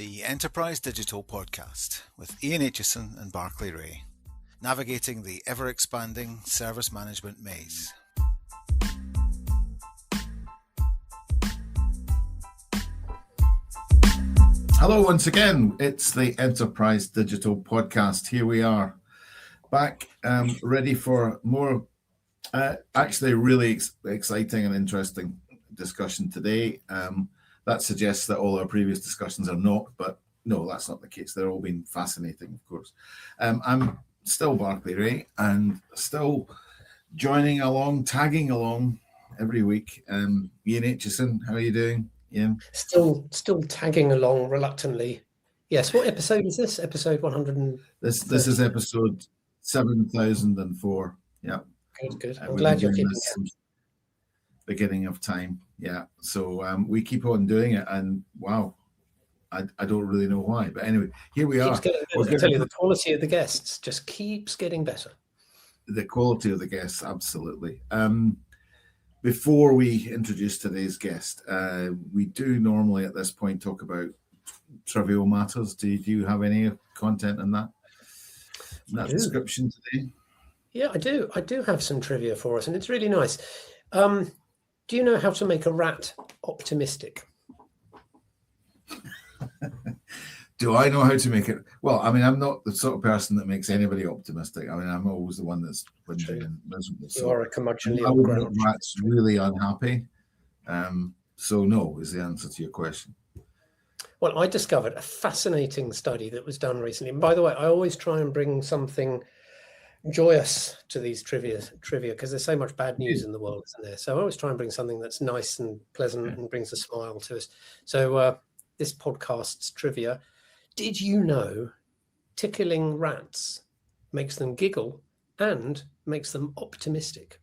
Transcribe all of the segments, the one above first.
the Enterprise Digital Podcast with Ian Aitchison and Barclay Ray, navigating the ever-expanding service management maze. Hello once again, it's the Enterprise Digital Podcast. Here we are, back ready for more, actually really exciting and interesting discussion today. That suggests that all our previous discussions are not, but no, that's not the case. They're all been fascinating, of course. I'm still Barclay Ray and still joining along, tagging along every week. Ian Aitchison, how are you doing, Ian? Still tagging along reluctantly. Yes, what episode is this? Episode 100. This is episode 7004. Yeah. Good. I'm glad you're keeping it. Beginning of time. Yeah. So we keep on doing it, and wow, I don't really know why, but anyway, here we are. I tell you, the quality of the guests just keeps getting better. The quality of the guests, absolutely. Before we introduce today's guest, we do normally at this point talk about trivial matters. Do you have any content in that description today? Yeah, I do. I do have some trivia for us, and it's really nice. Do you know how to make a rat optimistic? Do I know how to make it? Well, I mean, I'm not the sort of person that makes anybody optimistic. I mean, I'm always the one that's whinging and miserable. You are a curmudgeonly I would make rats really unhappy. So no is the answer to your question. Well, I discovered a fascinating study that was done recently. And by the way, I always try and bring something joyous to these trivia because there's so much bad news in the world, isn't there? So I always try and bring something that's nice and pleasant and brings a smile to us. So this podcast's trivia: did you know tickling rats makes them giggle and makes them optimistic?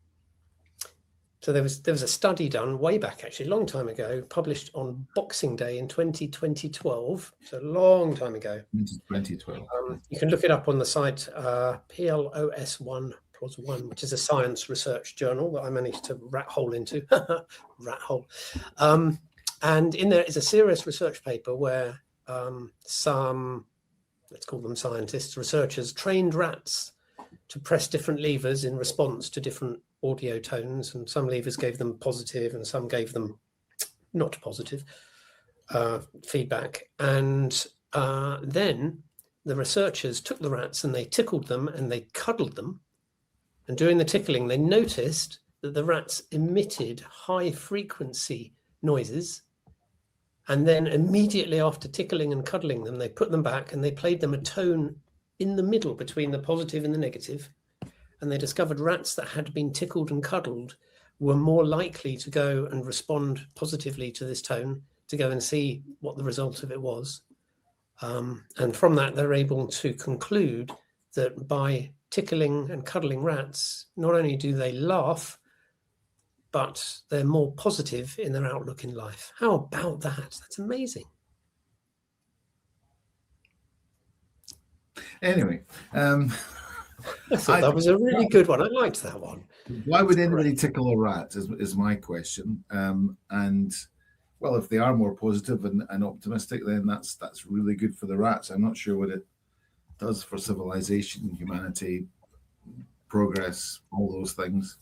So there was a study done way back, actually, a long time ago, published on Boxing Day in 2012. So a long time ago. 2012. You can look it up on the site PLOS1+1, which is a science research journal that I managed to rat hole into. Rat hole. And in there is a serious research paper where some, let's call them scientists, researchers, trained rats to press different levers in response to different audio tones, and some levers gave them positive and some gave them not positive feedback. And then the researchers took the rats and they tickled them and they cuddled them. And during the tickling, they noticed that the rats emitted high frequency noises. And then immediately after tickling and cuddling them, they put them back and they played them a tone in the middle between the positive and the negative. And they discovered rats that had been tickled and cuddled were more likely to go and respond positively to this tone, to go and see what the result of it was. And from that, they're able to conclude that by tickling and cuddling rats, not only do they laugh, but they're more positive in their outlook in life. How about that? That's amazing. Anyway, I thought that was a really good one. I liked that one. Why would anybody tickle a rat is my question. And well, if they are more positive and optimistic, then that's really good for the rats. I'm not sure what it does for civilization, humanity, progress, all those things.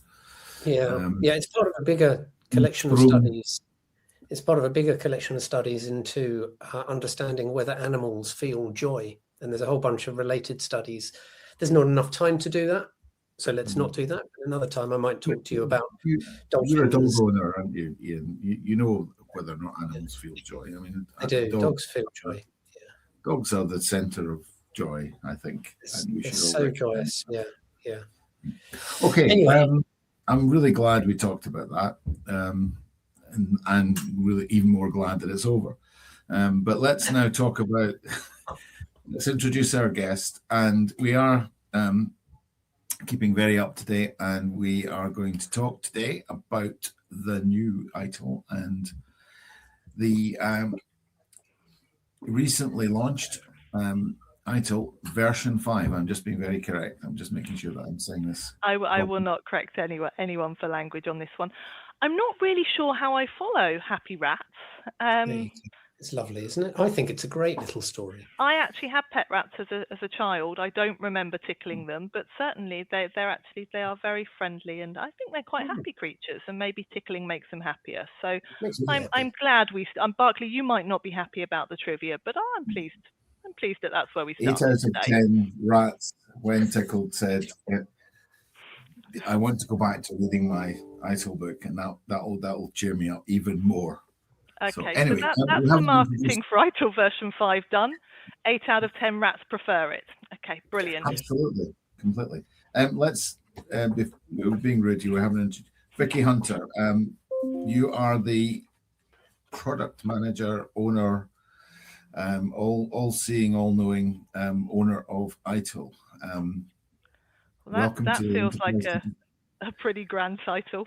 Yeah, it's part of a bigger collection of studies. It's part of a bigger collection of studies into understanding whether animals feel joy. And there's a whole bunch of related studies. There's not enough time to do that, so let's not do that. Another time I might talk to you about dolphins. You're a dog owner, aren't you, Ian? You know whether or not animals feel joy. I mean, I do. Dogs feel joy. Yeah. Dogs are the centre of joy, I think. It's so joyous. Yeah. Okay. Anyway. I'm really glad we talked about that, and really even more glad that it's over. But let's now talk about. Let's introduce our guest, and we are keeping very up to date, and we are going to talk today about the new ITIL and the recently launched ITIL version 5. I'm just being very correct. I'm just making sure that I'm saying this. I will not correct anyone for language on this one. I'm not really sure how I follow Happy Rats. It's lovely, isn't it? I think it's a great little story. I actually had pet rats as a child. I don't remember tickling them, but certainly they are very friendly, and I think they're quite happy creatures, and maybe tickling makes them happier. So Makes me I'm happy. glad Barclay, you might not be happy about the trivia, but I'm pleased. I'm pleased that that's where we 8 started out of today. 10 rats, when tickled, said, I want to go back to reading my ITIL book, and that'll cheer me up even more. Okay, so anyway, that's the marketing for ITIL version 5 done. 8 out of 10 rats prefer it. Okay, brilliant. Absolutely, completely. Let's, we're being rude, you were having Vicky Hunter. You are the product manager, owner, all-seeing, all-knowing owner of ITIL. Well, that to feels like a pretty grand title.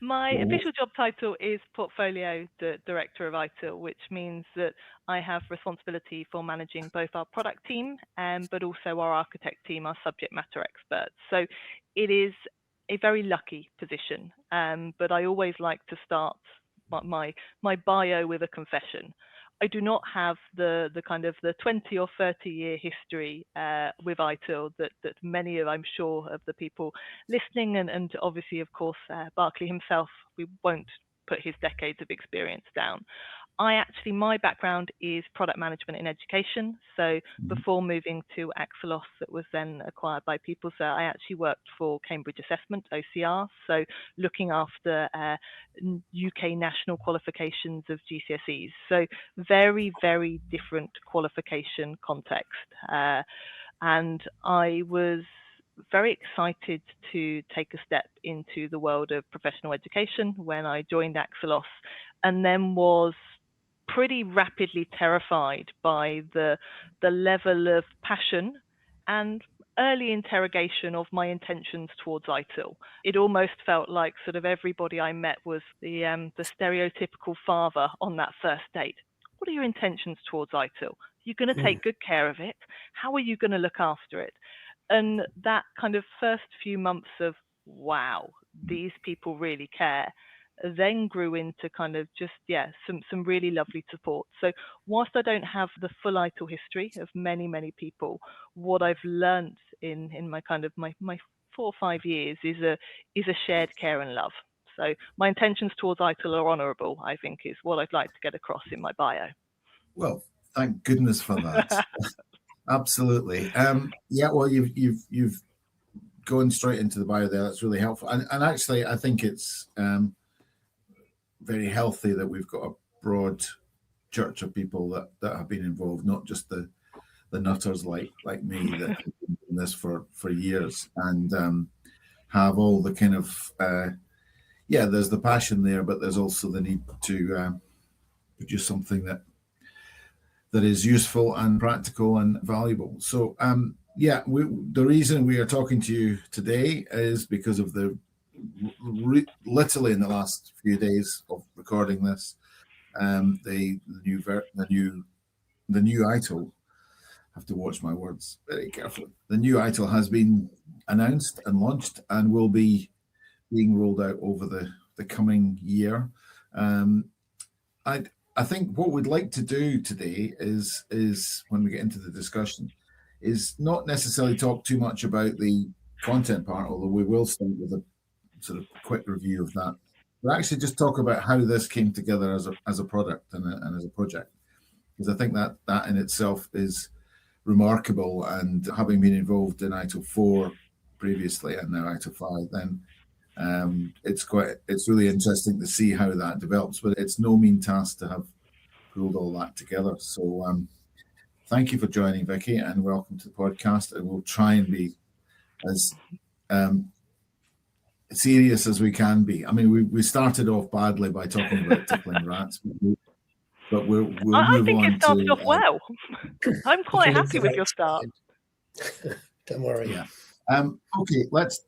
My official job title is Portfolio Director of ITIL, which means that I have responsibility for managing both our product team but also our architect team, our subject matter experts. So it is a very lucky position, but I always like to start my bio with a confession. I do not have the kind of the 20 or 30 year history with ITIL that many of, I'm sure, of the people listening, and obviously, of course, Barclay himself, we won't put his decades of experience down. My background is product management in education. So before moving to Axelos, that was then acquired by PeopleCert, I actually worked for Cambridge Assessment, OCR. So looking after UK national qualifications of GCSEs. So very, very different qualification context. And I was very excited to take a step into the world of professional education when I joined Axelos, and then was pretty rapidly terrified by the level of passion and early interrogation of my intentions towards ITIL. It almost felt like sort of everybody I met was the stereotypical father on that first date. What are your intentions towards ITIL? You're going to take good care of it. How are you going to look after it? And that kind of first few months of, wow, these people really care, then grew into kind of just, some really lovely support. So whilst I don't have the full ITIL history of many, many people, what I've learned in my kind of my 4 or 5 years is a shared care and love. So my intentions towards ITIL are honourable, I think, is what I'd like to get across in my bio. Well, thank goodness for that. Absolutely. Well, you've gone straight into the bio there. That's really helpful. And actually, I think it's very healthy that we've got a broad church of people that have been involved, not just the nutters like me that have been doing this for years and have all the kind of there's the passion there, but there's also the need to produce something that is useful and practical and valuable. So the reason we are talking to you today is because of the literally in the last few days of recording this, the new ITIL. I have to watch my words very carefully. The new ITIL has been announced and launched and will be being rolled out over the coming year. I think what we'd like to do today is when we get into the discussion, is not necessarily talk too much about the content part, although we will start with a sort of quick review of that. But actually just talk about how this came together as a product and as a project, because I think that in itself is remarkable. And having been involved in ITIL 4 previously and now ITIL 5, then it's really interesting to see how that develops, but it's no mean task to have pulled all that together. So thank you for joining, Vicky, and welcome to the podcast. And we'll try and be as serious as we can be. I mean, we started off badly by talking about tickling rats, but we'll move on. I think it started off well. I'm quite happy with your start. Don't worry. Yeah. Okay, let's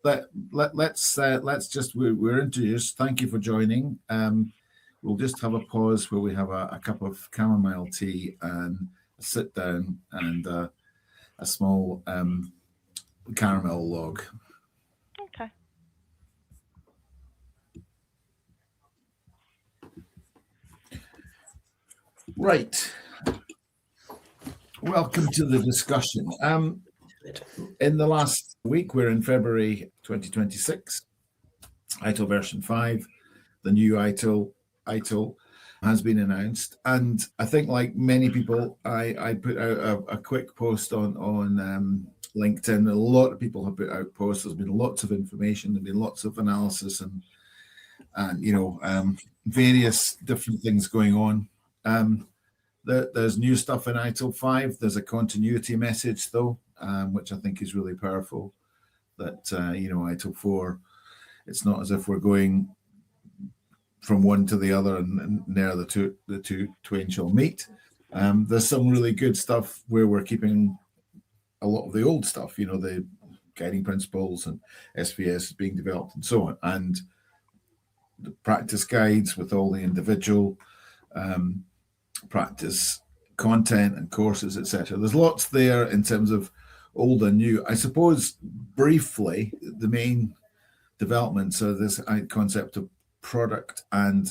just we're introduced. Thank you for joining. We'll just have a pause where we have a cup of chamomile tea and a sit down and a small caramel log. Okay. Right. Welcome to the discussion. In the last week, we're in February 2026, ITIL version 5, the new ITIL has been announced. And I think, like many people, I put out a quick post on LinkedIn. A lot of people have put out posts. There's been lots of information. There's been lots of analysis and various different things going on. There's new stuff in ITIL 5. There's a continuity message, though, which I think is really powerful. That, ITIL 4, it's not as if we're going from one to the other and near the two twain shall meet. There's some really good stuff where we're keeping a lot of the old stuff, the guiding principles and SVS is being developed and so on. And the practice guides with all the individual practice content and courses, etc. There's lots there in terms of old and new. I suppose briefly, the main developments are this concept of product and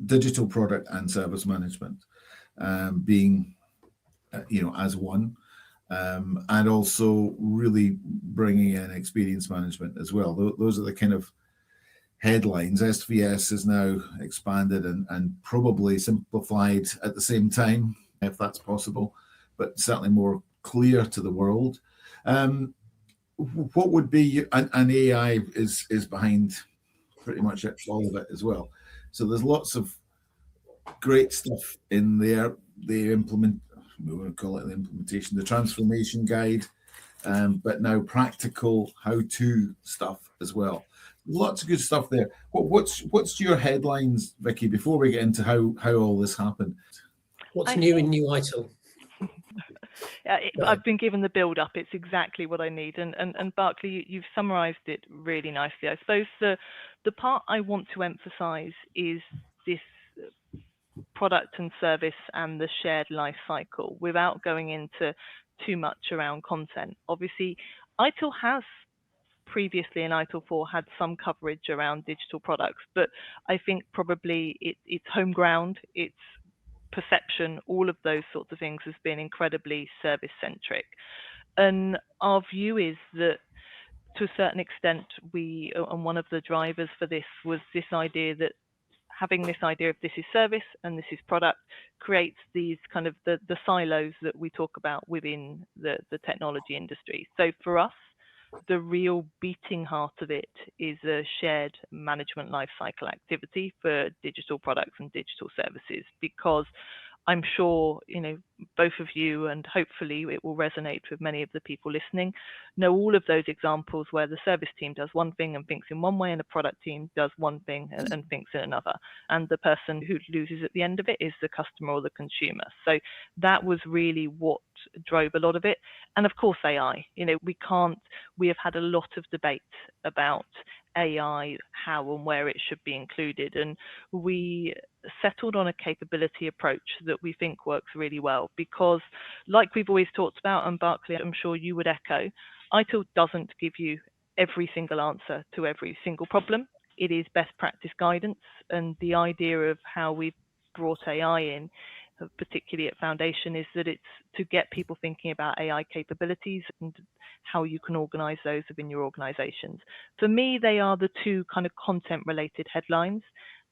digital product and service management being, as one, and also really bringing in experience management as well. Those are the kind of headlines. SVS is now expanded and probably simplified at the same time, if that's possible, but certainly more clear to the world. What would be, and AI is behind pretty much all of it as well. So there's lots of great stuff in there. We want to call it the implementation, the transformation guide, but now practical how-to stuff as well. Lots of good stuff there. What's your headlines, Vicky, before we get into how all this happened? What's new in new ITIL? I've been given the build-up. It's exactly what I need. And Barclay, you've summarised it really nicely. I suppose the part I want to emphasise is this product and service and the shared life cycle without going into too much around content. Obviously, ITIL has previously in ITIL 4 had some coverage around digital products, but I think probably it's home ground, it's perception, all of those sorts of things has been incredibly service centric. And our view is that to a certain extent, and one of the drivers for this was this idea that having this idea of this is service and this is product creates these kind of the silos that we talk about within the technology industry. So for us, the real beating heart of it is a shared management lifecycle activity for digital products and digital services, because I'm sure, both of you, and hopefully it will resonate with many of the people listening, know all of those examples where the service team does one thing and thinks in one way and the product team does one thing and thinks in another. And the person who loses at the end of it is the customer or the consumer. So that was really what drove a lot of it. And of course, AI, we have had a lot of debate about AI, how and where it should be included. And we settled on a capability approach that we think works really well, because like we've always talked about, and Barclay, I'm sure you would echo, ITIL doesn't give you every single answer to every single problem. It is best practice guidance, and the idea of how we've brought AI in, particularly at Foundation, is that it's to get people thinking about AI capabilities and how you can organize those within your organizations. For me, they are the two kind of content related headlines.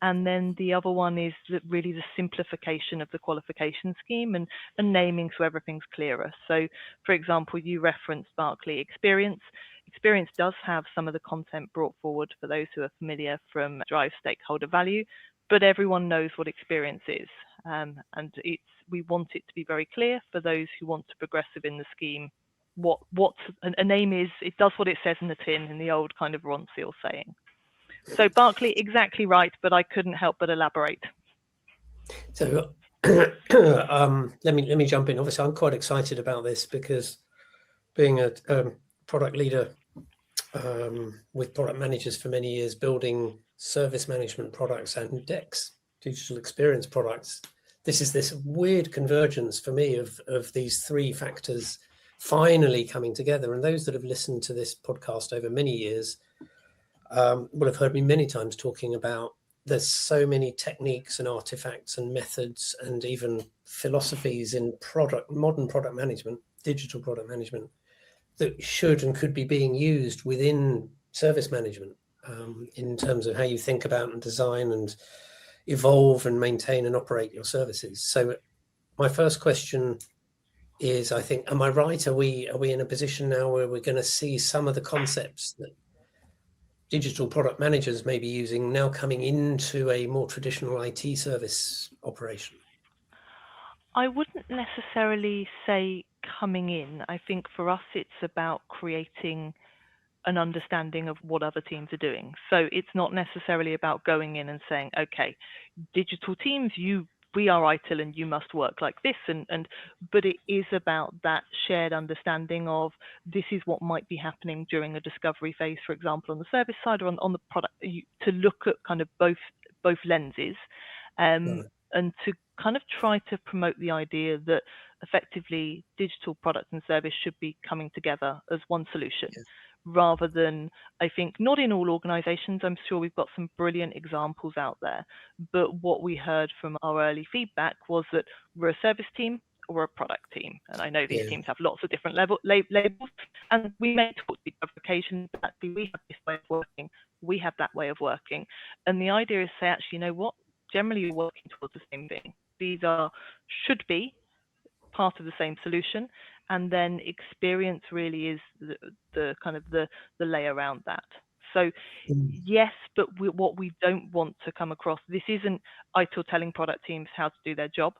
And then the other one is really the simplification of the qualification scheme and naming so everything's clearer. So, for example, you referenced Barclay experience. Experience does have some of the content brought forward for those who are familiar from Drive Stakeholder Value, but everyone knows what experience is. And we want it to be very clear for those who want to progress within the scheme. What a name is, it does what it says in the tin, in the old kind of Ron Seal saying. So Barclay, exactly right, but I couldn't help but elaborate. So let me jump in. Obviously, I'm quite excited about this because being a product leader with product managers for many years, building service management products and DEX, digital experience products, this is this weird convergence for me of these three factors finally coming together. And those that have listened to this podcast over many years will have heard me many times talking about there's so many techniques and artifacts and methods and even philosophies in modern product management, digital product management, that should and could be being used within service management, in terms of how you think about and design and evolve and maintain and operate your services. So my first question is, I think, am I right? Are we in a position now where we're going to see some of the concepts that digital product managers may be using now coming into a more traditional IT service operation? I wouldn't necessarily say coming in. I think for us, it's about creating an understanding of what other teams are doing. So it's not necessarily about going in and saying, okay, digital teams, we are ITIL and you must work like this, but it is about that shared understanding of this is what might be happening during a discovery phase, for example, on the service side or on the product, to look at kind of both lenses, and to kind of try to promote the idea that effectively digital product and service should be coming together as one solution. Yes. Rather than, I think, not in all organizations, I'm sure we've got some brilliant examples out there, but what we heard from our early feedback was that we're a service team or a product team. And I know these teams have lots of different labels, and we may talk to each other occasionally, but actually we have this way of working, we have that way of working. And the idea is to say, actually, you know what, generally you're working towards the same thing. These should be part of the same solution, and then experience really is the kind of the layer around that. So yes, but what we don't want to come across, this isn't ITIL telling product teams how to do their job.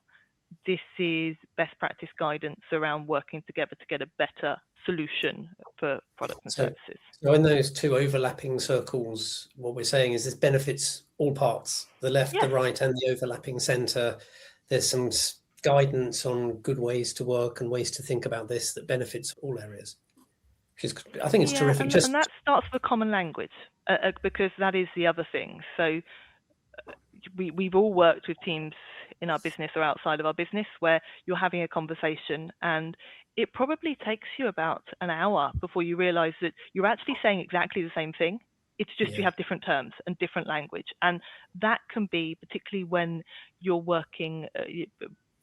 This is best practice guidance around working together to get a better solution for products and services. So in those two overlapping circles, what we're saying is this benefits all parts, the left, the right, and the overlapping center. There's some guidance on good ways to work and ways to think about this that benefits all areas. I think it's terrific. And that starts with common language, because that is the other thing. So we've all worked with teams in our business or outside of our business where you're having a conversation and it probably takes you about an hour before you realize that you're actually saying exactly the same thing. It's just you have different terms and different language. And that can be, particularly when you're working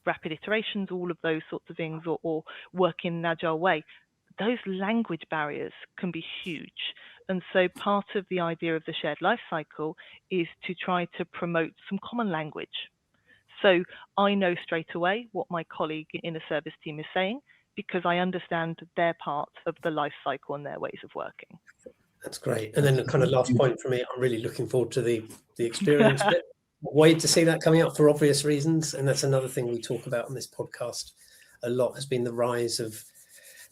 rapid iterations, all of those sorts of things, or work in an agile way, those language barriers can be huge. And so part of the idea of the shared life cycle is to try to promote some common language. So I know straight away what my colleague in a service team is saying because I understand their part of the life cycle and their ways of working. That's great. And then the kind of last point for me, I'm really looking forward to the experience bit. Wait to see that coming up for obvious reasons. And that's another thing we talk about on this podcast a lot, has been the rise of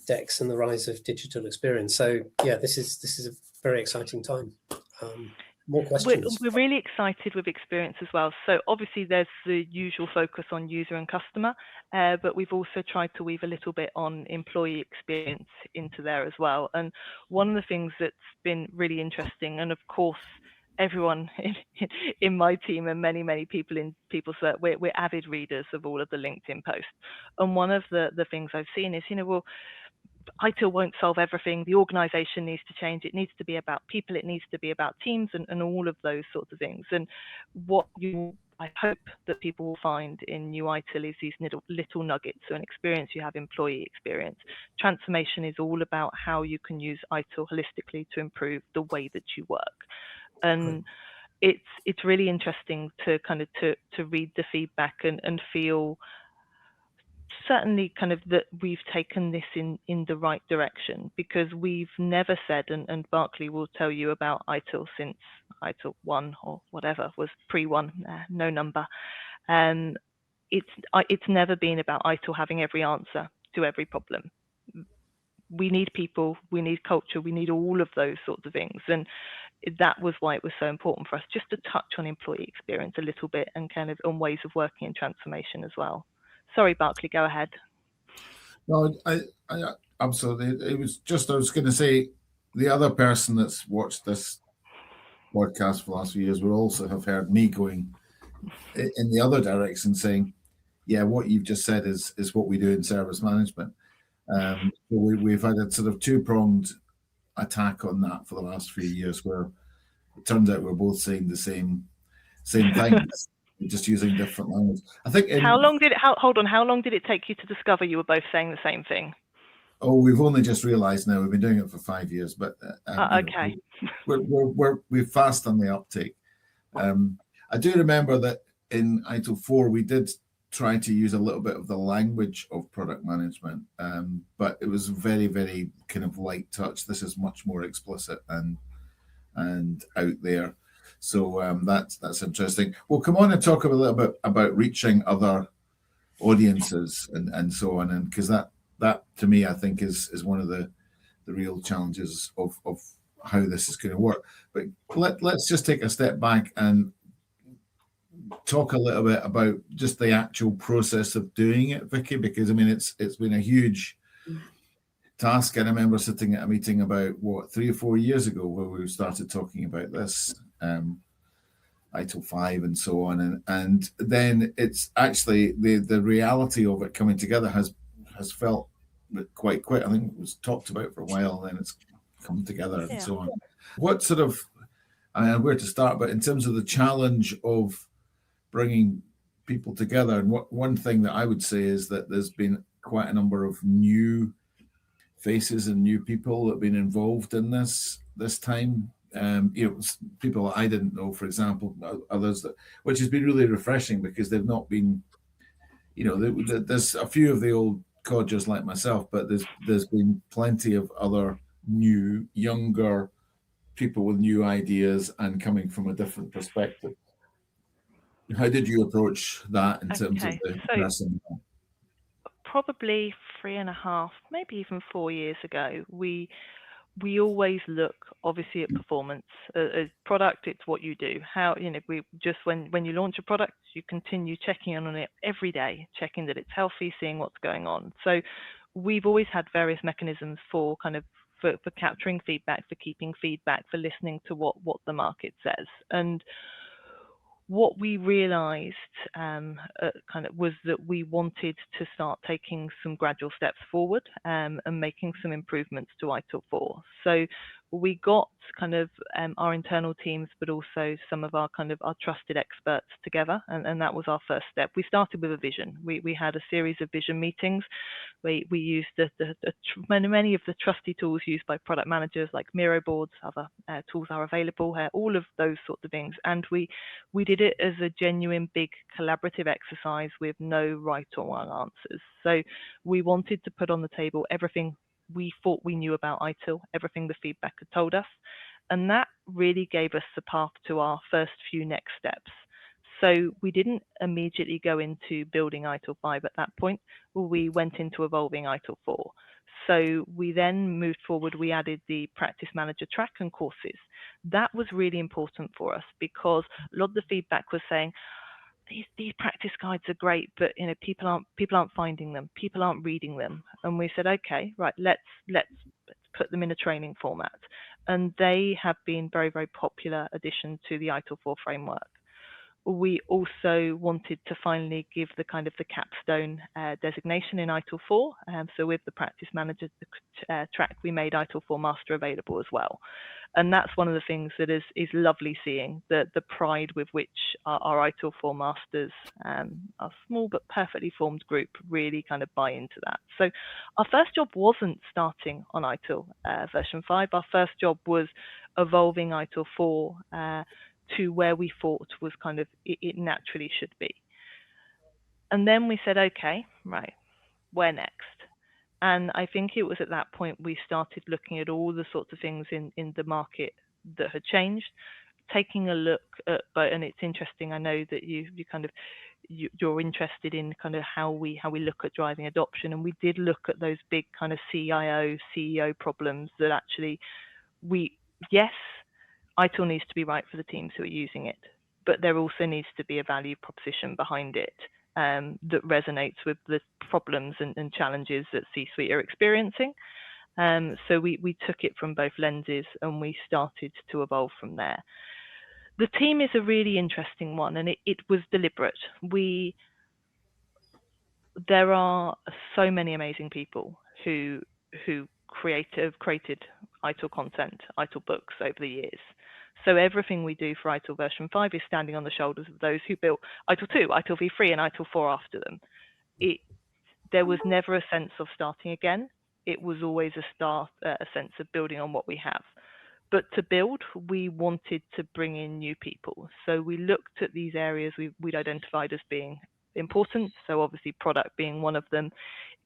DEX and the rise of digital experience. So yeah, this is a very exciting time. More questions? We're really excited with experience as well. So obviously there's the usual focus on user and customer, but we've also tried to weave a little bit on employee experience into there as well. And one of the things that's been really interesting, and of course, everyone in my team and many people in PeopleCert, we're avid readers of all of the LinkedIn posts. And one of the things I've seen is, well, ITIL won't solve everything. The organization needs to change. It needs to be about people. It needs to be about teams and all of those sorts of things. And what I hope that people will find in new ITIL is these little nuggets. So an experience, you have employee experience. Transformation is all about how you can use ITIL holistically to improve the way that you work. And it's really interesting to kind of to read the feedback and feel certainly kind of that we've taken this in the right direction, because we've never said, and Barclay will tell you about ITIL since ITIL 1 or whatever was pre-1, no number. It's never been about ITIL having every answer to every problem. We need people, we need culture, we need all of those sorts of things. And that was why it was so important for us just to touch on employee experience a little bit and kind of on ways of working in transformation as well. Sorry, Barclay, go ahead. No, I absolutely. It was just, I was going to say, the other person that's watched this podcast for the last few years will also have heard me going in the other direction, saying, yeah, what you've just said is what we do in service management. We've had a sort of two-pronged attack on that for the last few years, where it turns out we're both saying the same same things, just using different language. I think. How long did it take you to discover you were both saying the same thing? Oh, we've only just realised now. We've been doing it for 5 years, but Okay. we're fast on the uptake. I do remember that in ITIL 4 we did try to use a little bit of the language of product management, but it was very, very kind of light touch. This is much more explicit and out there. So that's interesting. We'll come on and talk a little bit about reaching other audiences and so on, and because that to me I think is one of the real challenges of how this is going to work. But let's just take a step back and talk a little bit about just the actual process of doing it, Vicky, because I mean it's been a huge task. And I remember sitting at a meeting about 3 or 4 years ago where we started talking about this, ITIL 5 and so on, and then it's actually the reality of it coming together has felt quite quick. I think it was talked about for a while, and then it's come together and so on. What sort of, I mean, where to start, but in terms of the challenge of bringing people together, and one thing that I would say is that there's been quite a number of new faces and new people that have been involved in this time. People I didn't know, for example, others which has been really refreshing because they've not been, there's a few of the old codgers like myself, but there's been plenty of other new, younger people with new ideas and coming from a different perspective. How did you approach that in terms of the person? Probably 3.5, maybe even 4 years ago, we always look obviously at performance. As product, it's what you do. How, we just when you launch a product, you continue checking on it every day, checking that it's healthy, seeing what's going on. So we've always had various mechanisms for capturing feedback, for keeping feedback, for listening to what the market says. And what we realized was that we wanted to start taking some gradual steps forward and making some improvements to ITIL 4. So we got our internal teams, but also some of our our trusted experts together, and that was our first step. We started with a vision. We had a series of vision meetings. We used many of the trusty tools used by product managers, like Miro boards. Other tools are available, all of those sorts of things, and we did it as a genuine big collaborative exercise with no right or wrong answers. So we wanted to put on the table everything we thought we knew about ITIL, everything the feedback had told us, and that really gave us the path to our first few next steps. So we didn't immediately go into building ITIL 5 at that point. We went into evolving ITIL 4. So we then moved forward. We added the practice manager track and courses. That was really important for us because a lot of the feedback was saying, these practice guides are great, but people aren't finding them, people aren't reading them. And we said, okay, right, let's put them in a training format. And they have been very, very popular addition to the ITIL 4 framework. We also wanted to finally give the capstone designation in ITIL 4. So with the practice manager track, we made ITIL 4 Master available as well. And that's one of the things that is lovely seeing, the pride with which our ITIL 4 Masters, our small but perfectly formed group, really buy into that. So our first job wasn't starting on ITIL version 5. Our first job was evolving ITIL 4 to where we thought was it naturally should be. And then we said, okay, right, where next? And I think it was at that point we started looking at all the sorts of things in the market that had changed, taking a look at, and it's interesting, I know that you're interested in how we look at driving adoption, and we did look at those big CIO, CEO problems that actually yes, ITIL needs to be right for the teams who are using it, but there also needs to be a value proposition behind it that resonates with the problems and challenges that C-suite are experiencing. So we took it from both lenses and we started to evolve from there. The team is a really interesting one, and it was deliberate. There are so many amazing people who have created ITIL content, ITIL books over the years. So everything we do for ITIL version 5 is standing on the shoulders of those who built ITIL 2, ITIL v3, and ITIL 4 after them. There was never a sense of starting again. It was always a sense of building on what we have. But to build, we wanted to bring in new people. So we looked at these areas we'd identified as being important. So obviously product being one of them,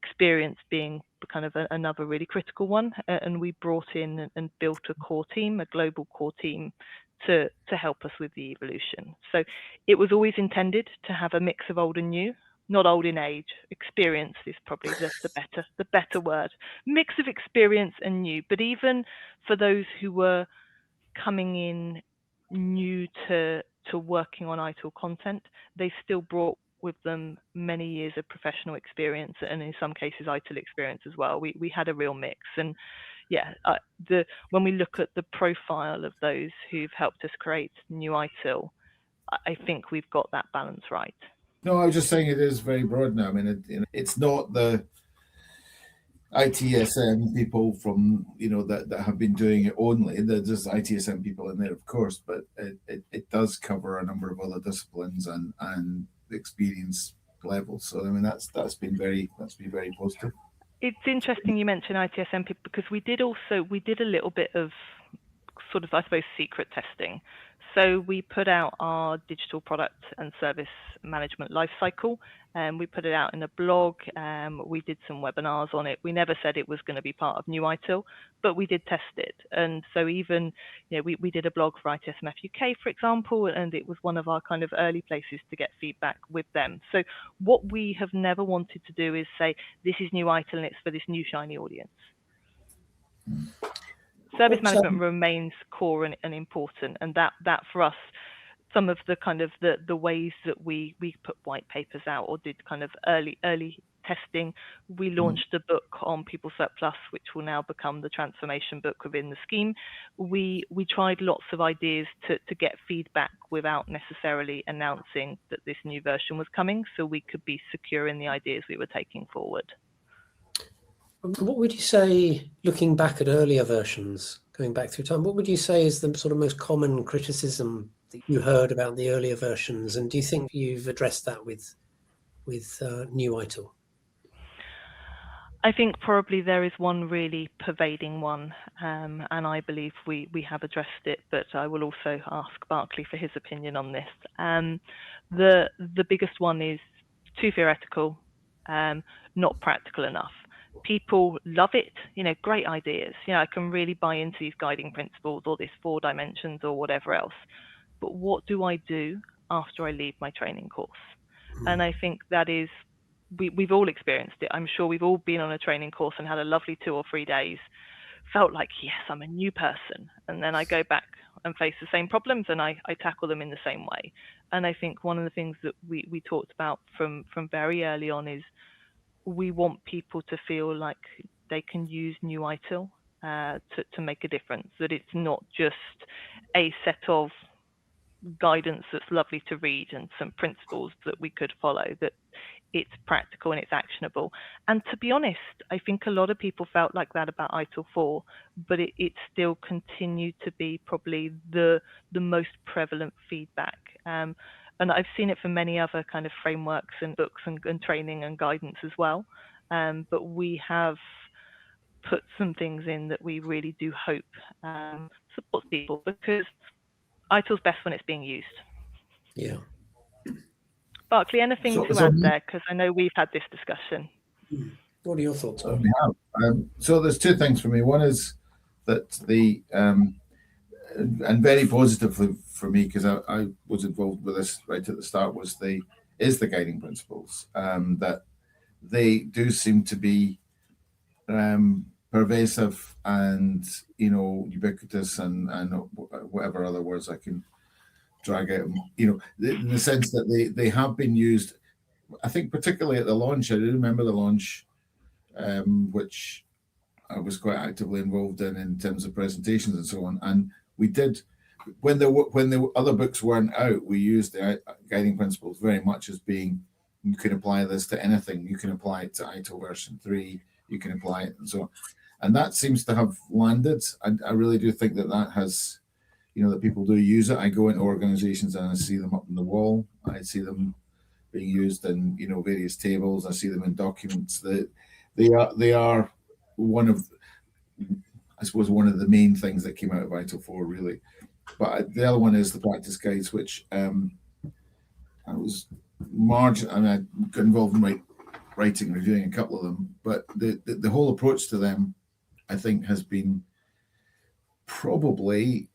experience being kind of another really critical one. And we brought in and built a core team, a global core team to help us with the evolution. So it was always intended to have a mix of old and new. Not old in age, experience is probably the better word. Mix of experience and new, but even for those who were coming in new to working on ITIL content, they still brought with them many years of professional experience, and in some cases ITIL experience as well. We had a real mix, and yeah, when we look at the profile of those who've helped us create new ITIL, I think we've got that balance right. No, I was just saying it is very broad now. I mean, it's not the ITSM people from, that have been doing it only. There's ITSM people in there, of course, but it does cover a number of other disciplines and experience levels. So I mean, that's been very positive. It's interesting you mentioned ITSM people, because we did a little bit of sort of, I suppose, secret testing. So we put out our digital product and service management lifecycle, and we put it out in a blog. We did some webinars on it. We never said it was going to be part of new ITIL, but we did test it. And so even, we did a blog for ITSMF UK, for example, and it was one of our kind of early places to get feedback with them. So what we have never wanted to do is say, this is new ITIL and it's for this new shiny audience. Service management remains core and important, and that for us, some of the kind of the ways that we put white papers out or did kind of early testing. We launched a book on PeopleCert Plus, which will now become the transformation book within the scheme. We tried lots of ideas to get feedback without necessarily announcing that this new version was coming, so we could be secure in the ideas we were taking forward. What would you say, looking back at earlier versions, going back through time, what would you say is the sort of most common criticism that you heard about the earlier versions? And do you think you've addressed that with new ITIL? I think probably there is one really pervading one, and I believe we have addressed it, but I will also ask Barclay for his opinion on this. The biggest one is too theoretical, not practical enough. People love it, great ideas. I can really buy into these guiding principles or this 4 dimensions or whatever else. But what do I do after I leave my training course? And I think that is, we've all experienced it. I'm sure we've all been on a training course and had a lovely 2 or 3 days, felt like, yes, I'm a new person. And then I go back and face the same problems and I tackle them in the same way. And I think one of the things that we talked about from very early on is we want people to feel like they can use new ITIL to make a difference, that it's not just a set of guidance that's lovely to read and some principles that we could follow, that it's practical and it's actionable. And to be honest, I think a lot of people felt like that about ITIL 4, but it still continued to be probably the most prevalent feedback. And I've seen it for many other kind of frameworks and books and training and guidance as well. But we have put some things in that we really do hope supports people, because ITIL's best when it's being used. Yeah. Barclay, anything to add there? Because I know we've had this discussion. What are your thoughts on it? So there's 2 things for me. One is that and very positively for me, because I was involved with this right at the start, is the guiding principles, that they do seem to be pervasive and ubiquitous and whatever other words I can drag out, in the sense that they have been used. I think particularly at the launch, I do remember the launch, which I was quite actively involved in terms of presentations and so on. And we did, when the other books weren't out, we used the guiding principles very much as being, you can apply this to anything. You can apply it to ITIL version 3, you can apply it and so on. And that seems to have landed. I really do think that has, that people do use it. I go into organizations and I see them up on the wall. I see them being used in various tables. I see them in documents. They are one of, I suppose, one of the main things that came out of ITIL 4 really. But the other one is the practice guides, which I was I got involved in writing, reviewing a couple of them. But the whole approach to them, I think, has been probably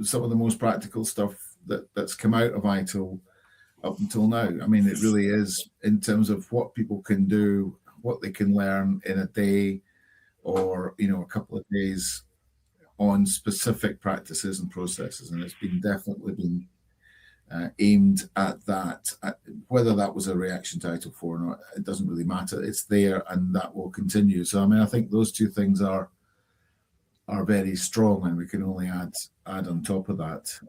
some of the most practical stuff that's come out of ITIL up until now. I mean, it really is, in terms of what people can do, what they can learn in a day or a couple of days on specific practices and processes, and it's definitely been aimed at that. Whether that was a reaction to ITIL 4 or not, it doesn't really matter. It's there, and that will continue. So I mean, I think those two things are very strong, and we can only add on top of that.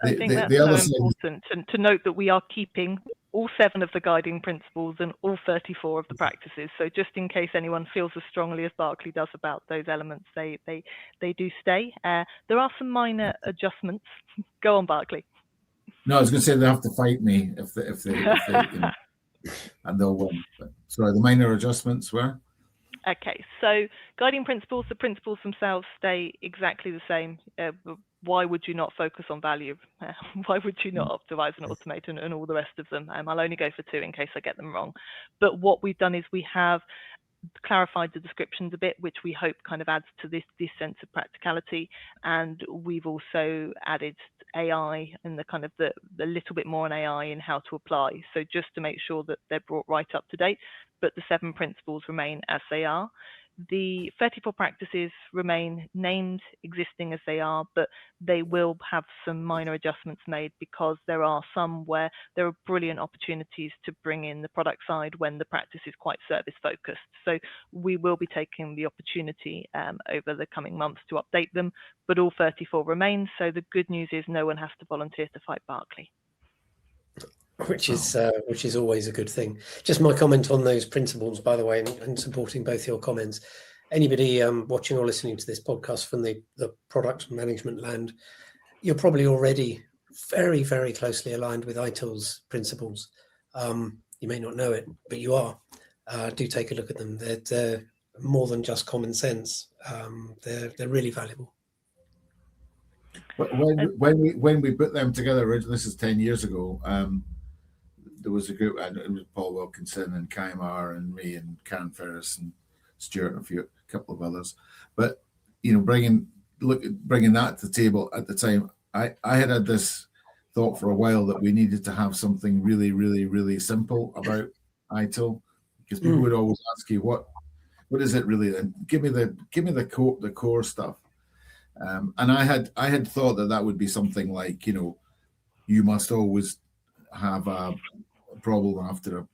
I think that's so important to note that we are keeping all 7 of the guiding principles and all 34 of the practices. So just in case anyone feels as strongly as Barclay does about those elements, they do stay. There are some minor adjustments. Go on, Barclay. No, I was going to say they have to fight me if they and they'll win. But, sorry, the minor adjustments were? Okay, so guiding principles, the principles themselves stay exactly the same. Why would you not focus on value? Why would you not optimize and automate and all the rest of them? I'll only go for 2 in case I get them wrong. But what we've done is we have clarified the descriptions a bit, which we hope kind of adds to this sense of practicality. And we've also added AI and the little bit more on AI in how to apply. So just to make sure that they're brought right up to date, but the 7 principles remain as they are. The 34 practices remain named, existing as they are, but they will have some minor adjustments made because there are some where there are brilliant opportunities to bring in the product side when the practice is quite service focused. So we will be taking the opportunity over the coming months to update them, but all 34 remain. So the good news is no one has to volunteer to fight Barclay. Which is always a good thing. Just my comment on those principles, by the way, and supporting both your comments. Anybody watching or listening to this podcast from the product management land, you're probably already very, very closely aligned with ITIL's principles. You may not know it, but you are. Do take a look at them. They're more than just common sense. They're really valuable. But when we put them together, this is 10 years ago. There was a group, and it was Paul Wilkinson and Kaimar and me and Karen Ferris and Stuart and a couple of others. But bringing that to the table at the time, I had this thought for a while that we needed to have something really, really, really simple about ITIL, because people would always ask you what is it really? And give me the core stuff. And I had thought that would be something like you must always have a problem after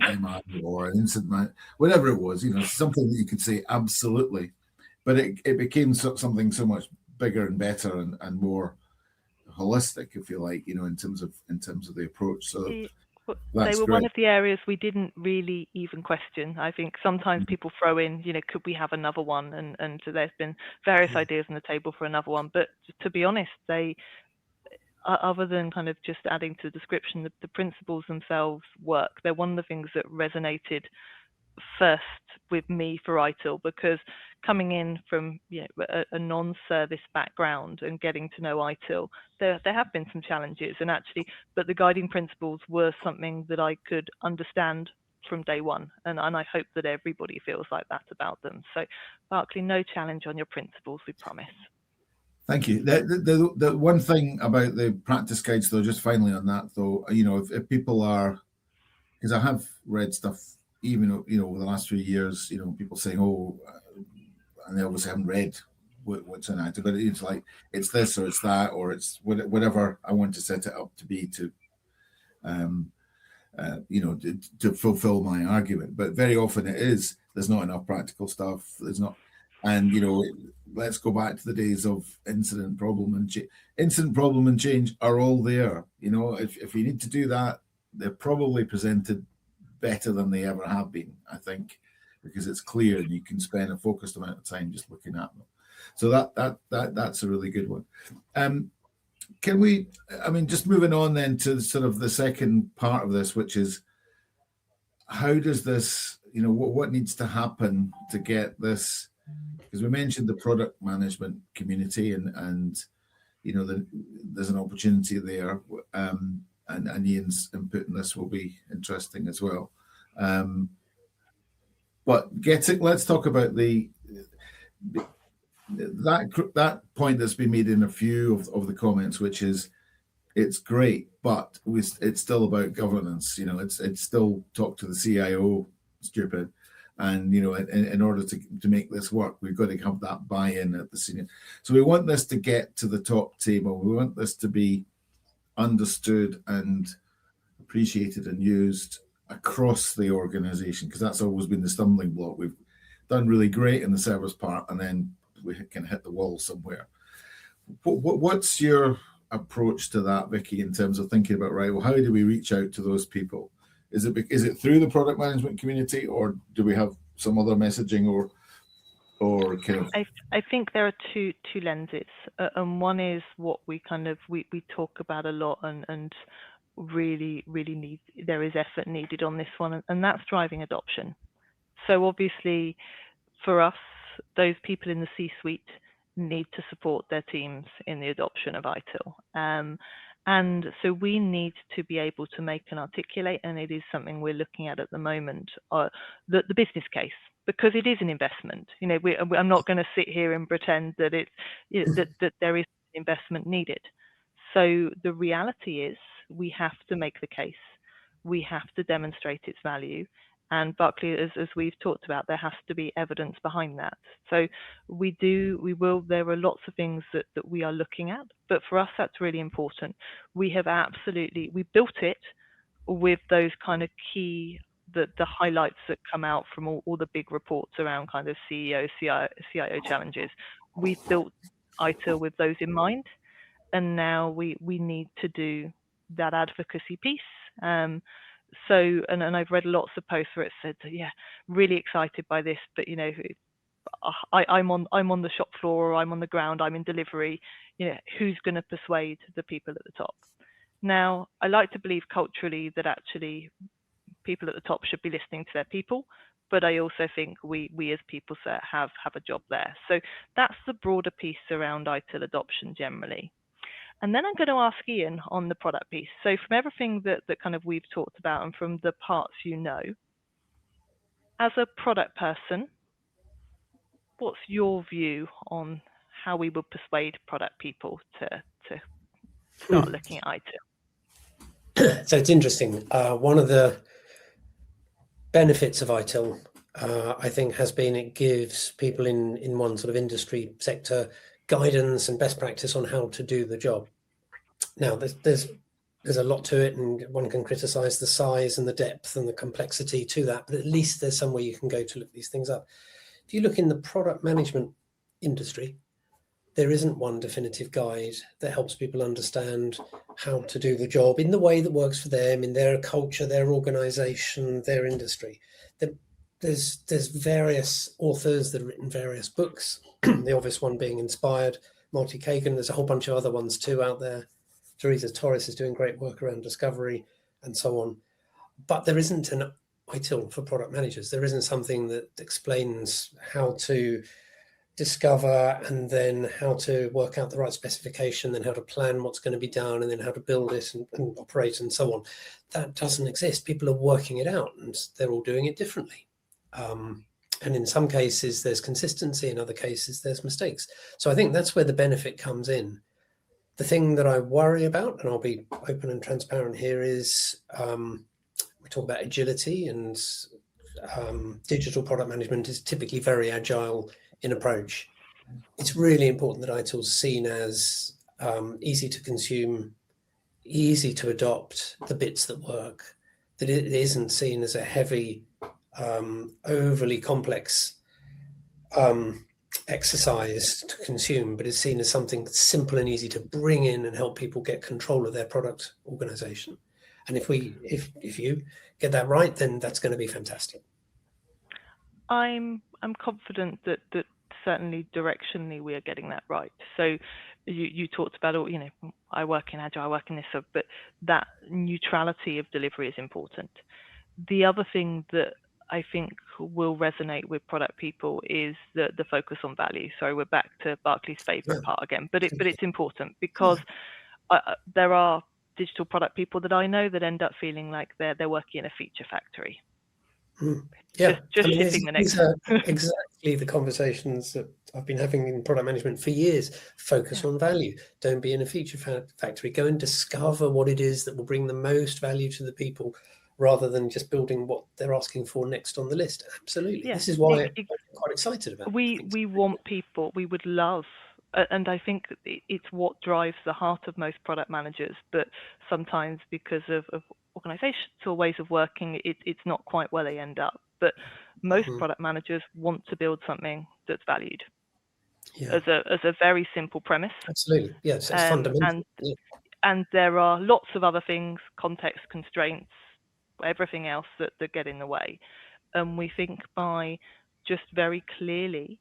a MI or an incident, whatever it was, something that you could say absolutely, but it became something so much bigger and better and more holistic, if you like, in terms of the approach. So they were one of the areas we didn't really even question. I think sometimes people throw in, could we have another one? And there's been various ideas on the table for another one, but to be honest, they, other than kind of just adding to the description, the principles themselves work. They're one of the things that resonated first with me for ITIL, because coming in from a non-service background and getting to know ITIL, there have been some challenges, but the guiding principles were something that I could understand from day one, and I hope that everybody feels like that about them. So Barclay, no challenge on your principles, we promise. Thank you. The one thing about the practice guides, though, just finally on that, though, if people are, because I have read stuff, even over the last few years, people saying, and they obviously haven't read what's in it, but it's like it's this or it's that or it's whatever I want to set it up to be to fulfill my argument. But very often there's not enough practical stuff. There's not. And let's go back to the days of incident, problem, and change are all there. If you need to do that, they're probably presented better than they ever have been, I think, because it's clear and you can spend a focused amount of time just looking at them. So that's a really good one. Can we, I mean, just moving on then to sort of the second part of this, which is how does this, what needs to happen to get this, because we mentioned the product management community and there's an opportunity there, and Ian's input in this will be interesting as well. But let's talk about that point that's been made in a few of the comments, which is it's great, but it's still about governance. It's still talk to the CIO, stupid. And in order to make this work, we've got to have that buy-in at the senior. So we want this to get to the top table. We want this to be understood and appreciated and used across the organization, because that's always been the stumbling block. We've done really great in the service part, and then we can hit the wall somewhere. What's your approach to that, Vicky, in terms of thinking about, right, well, how do we reach out to those people? Is it through the product management community, or do we have some other messaging, or kind of? I think there are two lenses, and one is what we talk about a lot, and really need, there is effort needed on this one, and that's driving adoption. So obviously, for us, those people in the C-suite need to support their teams in the adoption of ITIL. And so we need to be able to make and articulate, and it is something we're looking at the moment, the business case, because it is an investment. I'm not going to sit here and pretend that that there is investment needed. So the reality is we have to make the case, we have to demonstrate its value. And Barclay, as we've talked about, there has to be evidence behind that. So there are lots of things that we are looking at, but for us, that's really important. We built it with those kind of key, the highlights that come out from all the big reports around kind of CEO, CIO challenges. We've built ITIL with those in mind, and now we need to do that advocacy piece. So, and I've read lots of posts where it said, yeah, really excited by this, but I'm on the shop floor, or I'm on the ground, I'm in delivery. Who's going to persuade the people at the top? Now, I like to believe culturally that actually people at the top should be listening to their people, but I also think we as PeopleCert have a job there. So that's the broader piece around ITIL adoption generally. And then I'm going to ask Ian on the product piece. So from everything that kind of we've talked about, and from the parts as a product person, what's your view on how we would persuade product people to start looking at ITIL? So it's interesting. One of the benefits of ITIL, I think, has been it gives people in one sort of industry sector guidance and best practice on how to do the job. Now, there's a lot to it, and one can criticize the size and the depth and the complexity to that, but at least there's somewhere you can go to look these things up. If you look in the product management industry, there isn't one definitive guide that helps people understand how to do the job in the way that works for them, in their culture, their organization, their industry. There's various authors that have written various books, the obvious one being Inspired, Marty Kagan. There's a whole bunch of other ones too out there. Teresa Torres is doing great work around discovery and so on. But there isn't an ITIL for product managers. There isn't something that explains how to discover, and then how to work out the right specification, then how to plan what's going to be done, and then how to build it and operate and so on. That doesn't exist. People are working it out, and they're all doing it differently. And in some cases, there's consistency. In other cases, there's mistakes. So I think that's where the benefit comes in. The thing that I worry about, and I'll be open and transparent here, is we talk about agility, and digital product management is typically very agile in approach. It's really important that ITIL is seen as easy to consume, easy to adopt the bits that work, that it isn't seen as a heavy, overly complex exercise to consume, but is seen as something that's simple and easy to bring in and help people get control of their product organization. And if you get that right, then that's going to be fantastic. I'm confident that certainly directionally we are getting that right. So you talked about, I work in Agile, I work in this, but that neutrality of delivery is important. The other thing that I think will resonate with product people is the focus on value. So we're back to Barclay's favorite part again, but it's important because there are digital product people that I know that end up feeling like they're working in a feature factory. Yeah, just shipping the next. These are exactly the conversations that I've been having in product management for years. Focus on value. Don't be in a feature factory. Go and discover what it is that will bring the most value to the people, rather than just building what they're asking for next on the list. Absolutely. Yeah, this is why I'm quite excited about it. We want people, we would love, and I think it's what drives the heart of most product managers, but sometimes because of organizations or ways of working, it's not quite where they end up. But most product managers want to build something that's valued as a very simple premise. Absolutely. Yes, it's fundamental. And there are lots of other things, context constraints, everything else that get in the way. And we think by just very clearly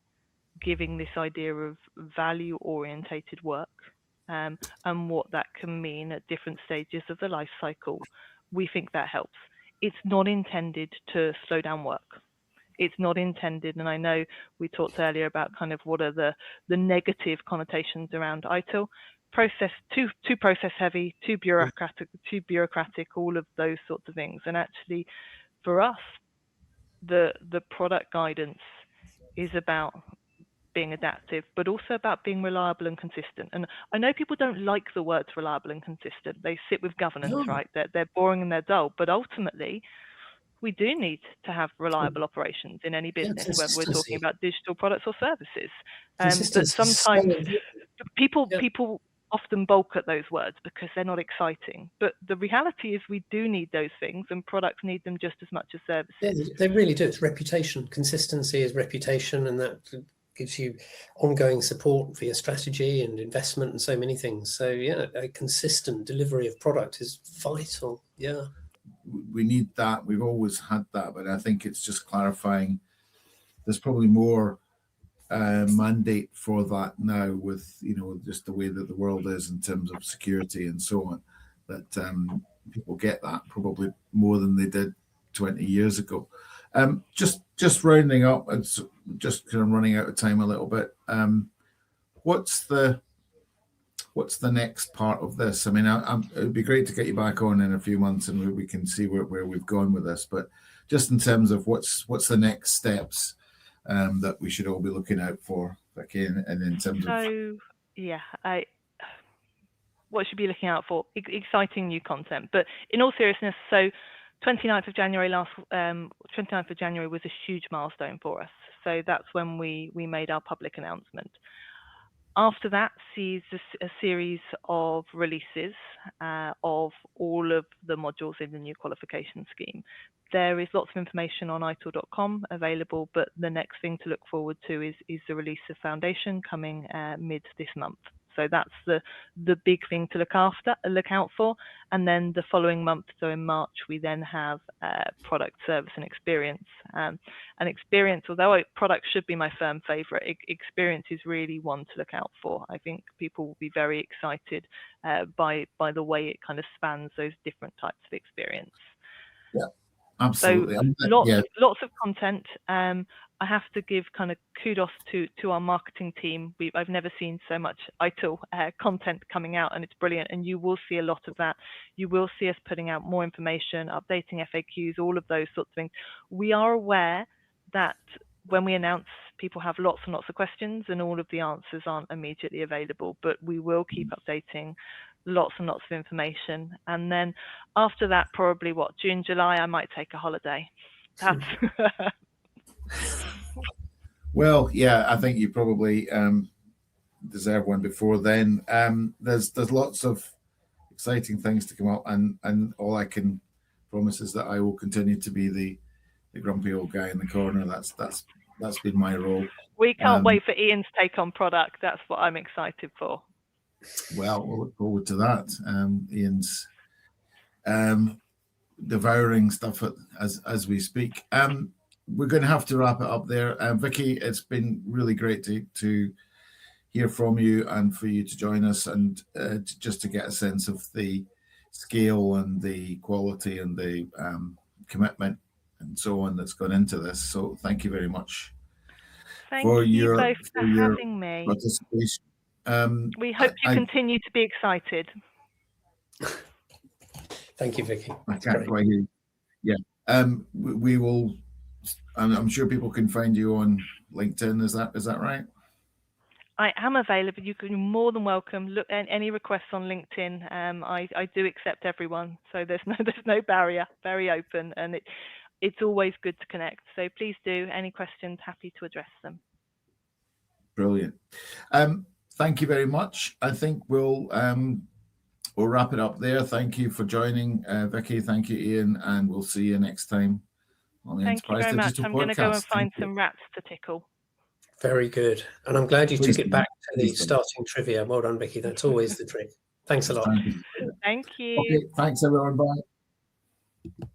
giving this idea of value-orientated work and what that can mean at different stages of the life cycle, we think that helps. It's not intended to slow down work. It's not intended, and I know we talked earlier about kind of what are the negative connotations around ITIL. Too process heavy, too bureaucratic, all of those sorts of things. And actually, for us, the product guidance is about being adaptive, but also about being reliable and consistent. And I know people don't like the words reliable and consistent. They sit with governance, right? They're boring and they're dull. But ultimately, we do need to have reliable operations in any business, whether we're talking about digital products or services. But sometimes people often balk at those words because they're not exciting. But the reality is we do need those things, and products need them just as much as services. Yeah, they really do. It's reputation. Consistency is reputation, and that gives you ongoing support for your strategy and investment and so many things. So yeah, a consistent delivery of product is vital. Yeah. We need that. We've always had that, but I think it's just clarifying. There's probably more mandate for that now with, just the way that the world is in terms of security and so on, that people get that probably more than they did 20 years ago. Just rounding up, and just kind of running out of time a little bit. What's the next part of this? I mean, it would be great to get you back on in a few months and we can see where we've gone with this. But just in terms of what's the next steps that we should all be looking out for, Vicky, and in terms of. What should be looking out for? Exciting new content. But in all seriousness, so 29th of January was a huge milestone for us. So that's when we made our public announcement. After that sees a series of releases of all of the modules in the new qualification scheme. There is lots of information on ITIL.com available, but the next thing to look forward to is the release of Foundation coming mid this month. So that's the big thing to look out for. And then the following month, so in March, we then have product, service, and experience. And experience, although product should be my firm favorite, experience is really one to look out for. I think people will be very excited by the way it kind of spans those different types of experience. Yeah, absolutely. So lots of content. I have to give kind of kudos to our marketing team. I've never seen so much ITIL content coming out, and it's brilliant. And you will see a lot of that. You will see us putting out more information, updating FAQs, all of those sorts of things. We are aware that when we announce, people have lots and lots of questions, and all of the answers aren't immediately available. But we will keep updating lots and lots of information. And then after that, probably June, July, I might take a holiday. That's Well, yeah, I think you probably deserve one before then. There's lots of exciting things to come up, and all I can promise is that I will continue to be the grumpy old guy in the corner. That's been my role. We can't wait for Ian to take on product. That's what I'm excited for. Well, we'll look forward to that. Ian's devouring stuff as we speak. we're going to have to wrap it up there. Vicky, it's been really great to hear from you and for you to join us, and just to get a sense of the scale and the quality and the commitment and so on that's gone into this. So thank you very much. Thank you both for having me. Participation. We hope you continue to be excited. Thank you, Vicky. I can't quite hear you. Yeah. We will. I'm sure people can find you on LinkedIn. Is that right? I am available. You can, you're more than welcome. Look, any requests on LinkedIn. I do accept everyone, so there's no barrier. Very open, and it's always good to connect. So please do. Any questions, happy to address them. Brilliant. Thank you very much. I think we'll wrap it up there. Thank you for joining, Vicky. Thank you, Ian, and we'll see you next time on the Enterprise Digital Podcast. Thank you very much. I'm going to go and find some rats to tickle. Very good. And I'm glad you took it back to the starting trivia. Well done, Vicky. That's always the trick. Thanks a lot. Thank you. Okay, thanks, everyone. Bye.